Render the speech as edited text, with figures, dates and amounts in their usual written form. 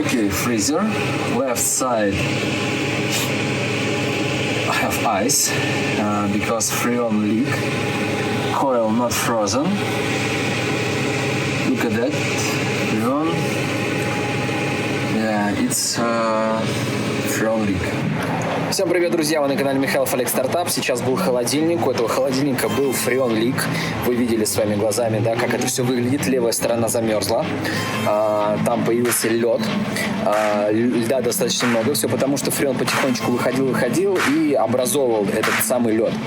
Okay, freezer. Left side I have ice because Freon leak. Coil not frozen. Look at that. Freon. Yeah, it's Freon leak. Всем привет, друзья! Вы на канале Михайлов Олег Стартап. Сейчас был холодильник. У этого холодильника был Freon leak. Вы видели своими глазами, да, как это все выглядит. Левая сторона замерзла. Там появился лед. Льда достаточно много. Все потому, что Freon потихонечку выходил и образовывал этот самый лед.